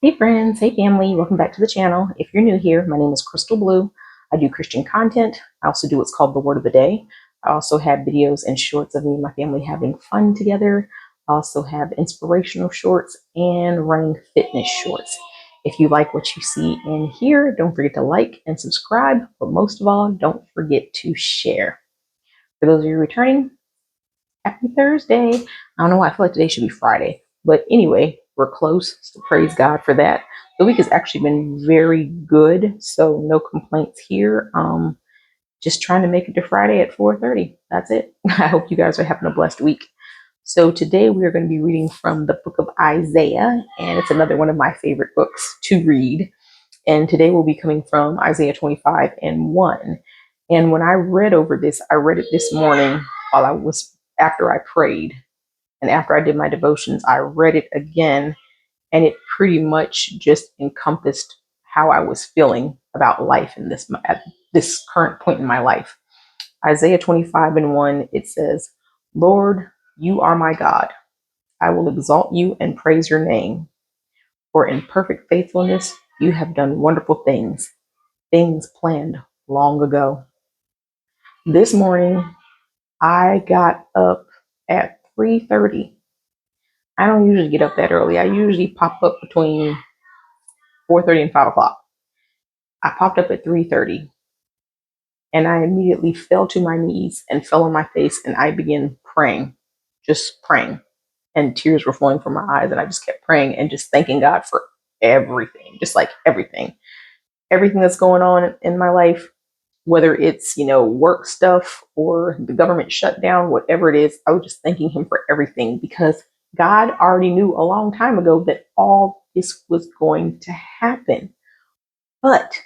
Hey friends, hey family, welcome back to the channel. If you're new here, my name is Crystal Blue. I do Christian content. I also do what's called the Word of the Day. I also have videos and shorts of me and my family having fun together. I also have inspirational shorts and running fitness shorts. If you like what you see in here, don't forget to like and subscribe, but most of all, don't forget to share. For those of you returning, happy Thursday. I don't know why I feel like today should be Friday. But anyway, we're close. So praise God for that. The week has actually been very good. So no complaints here. Just trying to make it to Friday at 4:30. That's it. I hope you guys are having a blessed week. So today we are going to be reading from the book of Isaiah, and it's another one of my favorite books to read. And today we'll be coming from Isaiah 25 and 1. And when I read over this, I read it this morning while after I prayed and after I did my devotions, I read it again, and it pretty much just encompassed how I was feeling about life at this current point in my life. Isaiah 25 and 1, it says, Lord, you are my God. I will exalt you and praise your name. For in perfect faithfulness, you have done wonderful things, things planned long ago. This morning, I got up at 3:30. I don't usually get up that early. I usually pop up between 4:30 and 5 o'clock. I popped up at 3:30 and I immediately fell to my knees and fell on my face and I began praying, just praying. And tears were flowing from my eyes and I just kept praying and just thanking God for everything, just like everything. Everything that's going on in my life, whether it's, work stuff or the government shutdown, whatever it is, I was just thanking him for everything because God already knew a long time ago that all this was going to happen. But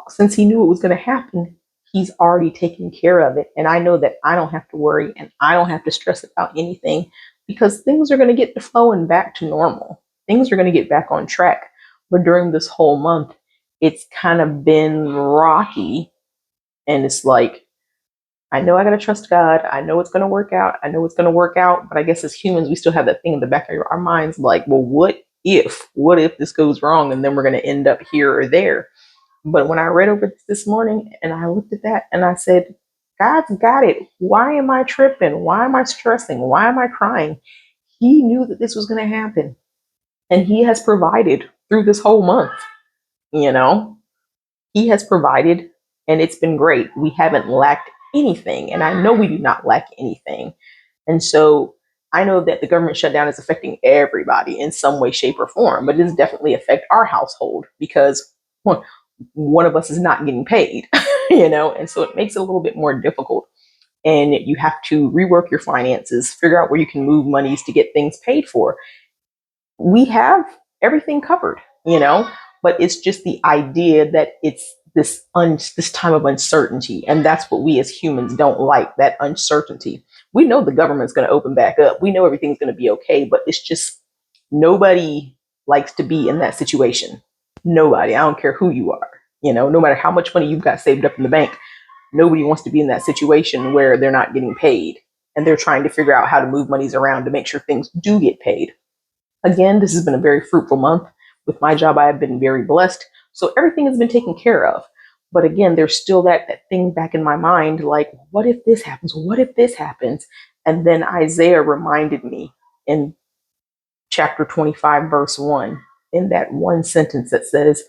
since he knew it was going to happen, he's already taken care of it. And I know that I don't have to worry and I don't have to stress about anything because things are going to get to flowing back to normal. Things are going to get back on track. But during this whole month, it's kind of been rocky. And it's like, I know I got to trust God. I know it's going to work out. I know it's going to work out. But I guess as humans, we still have that thing in the back of our minds like, well, what if this goes wrong and then we're going to end up here or there? But when I read over this morning and I looked at that and I said, God's got it. Why am I tripping? Why am I stressing? Why am I crying? He knew that this was going to happen. And he has provided through this whole month. You know, he has provided and it's been great. We haven't lacked anything. And I know we do not lack anything. And so I know that the government shutdown is affecting everybody in some way, shape, or form, but it does definitely affect our household because one of us is not getting paid, and so it makes it a little bit more difficult. And you have to rework your finances, figure out where you can move monies to get things paid for. We have everything covered, but it's just the idea that it's this time of uncertainty, and that's what we as humans don't like, that uncertainty. We know the government's going to open back up. We know everything's going to be okay, but it's just nobody likes to be in that situation. Nobody. I don't care who you are. No matter how much money you've got saved up in the bank, nobody wants to be in that situation where they're not getting paid and they're trying to figure out how to move monies around to make sure things do get paid. Again, this has been a very fruitful month. With my job, I have been very blessed. So everything has been taken care of. But again, there's still that thing back in my mind, like, what if this happens? What if this happens? And then Isaiah reminded me in chapter 25, verse 1, in that one sentence that says,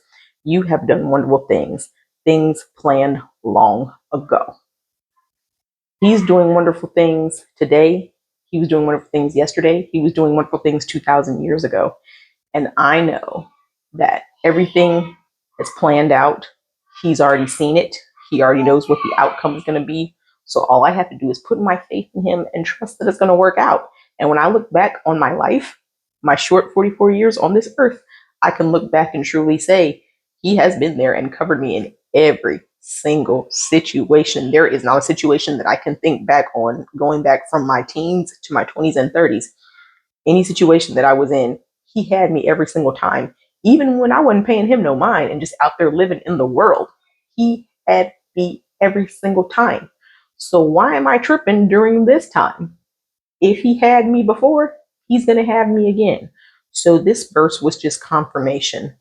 you have done wonderful things, things planned long ago. He's doing wonderful things today. He was doing wonderful things yesterday. He was doing wonderful things 2,000 years ago. And I know that everything is planned out. He's already seen it. He already knows what the outcome is going to be. So all I have to do is put my faith in him and trust that it's going to work out. And when I look back on my life, my short 44 years on this earth, I can look back and truly say, he has been there and covered me in every single situation. There is not a situation that I can think back on going back from my teens to my 20s and 30s. Any situation that I was in, he had me every single time. Even when I wasn't paying him no mind and just out there living in the world, he had me every single time. So why am I tripping during this time? If he had me before, he's going to have me again. So this verse was just confirmation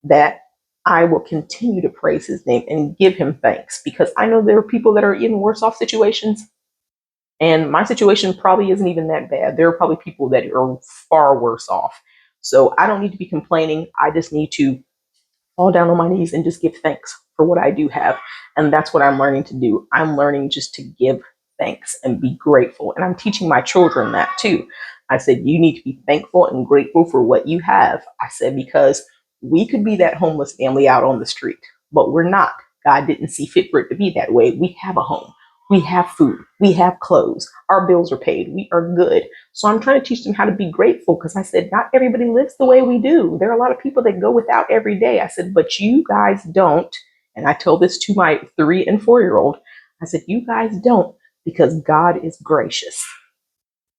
that I will continue to praise his name and give him thanks, because I know there are people that are in worse off situations. And my situation probably isn't even that bad. There are probably people that are far worse off. So I don't need to be complaining. I just need to fall down on my knees and just give thanks for what I do have. And that's what I'm learning to do. I'm learning just to give thanks and be grateful. And I'm teaching my children that too. I said, you need to be thankful and grateful for what you have. I said, because we could be that homeless family out on the street, but we're not. God didn't see fit for it to be that way. We have a home. We have food. We have clothes. Our bills are paid. We are good. So I'm trying to teach them how to be grateful, because I said, not everybody lives the way we do. There are a lot of people that go without every day. I said, but you guys don't. And I told this to my 3 and 4-year-old. I said, you guys don't, because God is gracious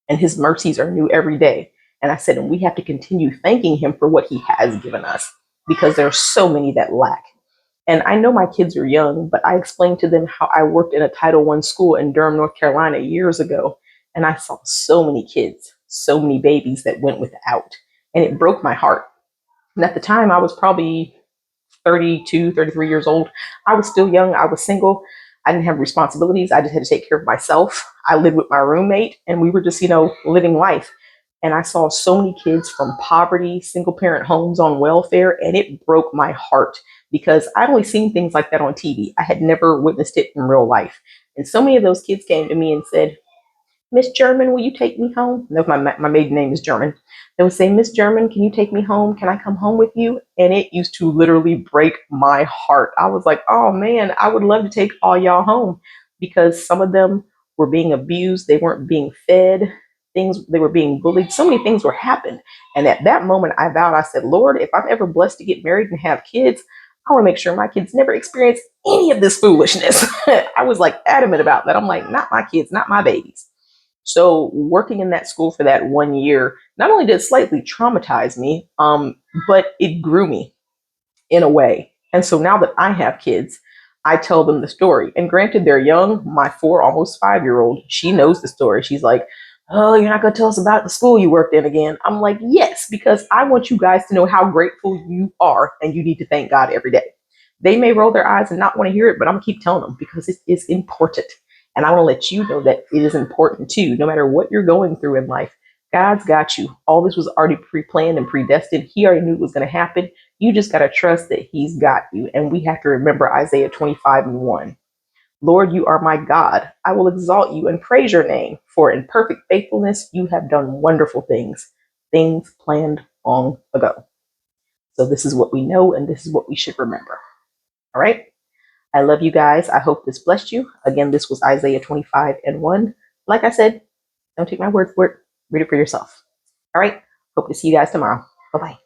and his mercies are new every day. And I said, and we have to continue thanking him for what he has given us, because there are so many that lack. And I know my kids are young, but I explained to them how I worked in a Title I school in Durham, North Carolina years ago. And I saw so many kids, so many babies that went without. And it broke my heart. And at the time, I was probably 32, 33 years old. I was still young. I was single. I didn't have responsibilities. I just had to take care of myself. I lived with my roommate, and we were just, living life. And I saw so many kids from poverty, single parent homes on welfare, and it broke my heart, because I'd only seen things like that on TV. I had never witnessed it in real life. And so many of those kids came to me and said, Miss German, will you take me home? No, my maiden name is German. They would say, Miss German, can you take me home? Can I come home with you? And it used to literally break my heart. I was like, oh man, I would love to take all y'all home, because some of them were being abused. They weren't being fed things. They were being bullied. So many things were happened. And at that moment, I vowed, I said, Lord, if I'm ever blessed to get married and have kids, I want to make sure my kids never experience any of this foolishness. I was like adamant about that. I'm like, not my kids, not my babies. So working in that school for that 1 year, not only did it slightly traumatize me, but it grew me in a way. And so now that I have kids, I tell them the story. And granted, they're young. My 4, almost 5-year-old, she knows the story. She's like, oh, you're not going to tell us about the school you worked in again. I'm like, yes, because I want you guys to know how grateful you are, and you need to thank God every day. They may roll their eyes and not want to hear it, but I'm going to keep telling them, because it is important. And I want to let you know that it is important too, no matter what you're going through in life. God's got you. All this was already pre-planned and predestined. He already knew it was going to happen. You just got to trust that he's got you. And we have to remember Isaiah 25:1. Lord, you are my God. I will exalt you and praise your name, for in perfect faithfulness you have done wonderful things, things planned long ago. So this is what we know, and this is what we should remember. All right. I love you guys. I hope this blessed you. Again, this was Isaiah 25:1. Like I said, don't take my word for it. Read it for yourself. All right. Hope to see you guys tomorrow. Bye bye.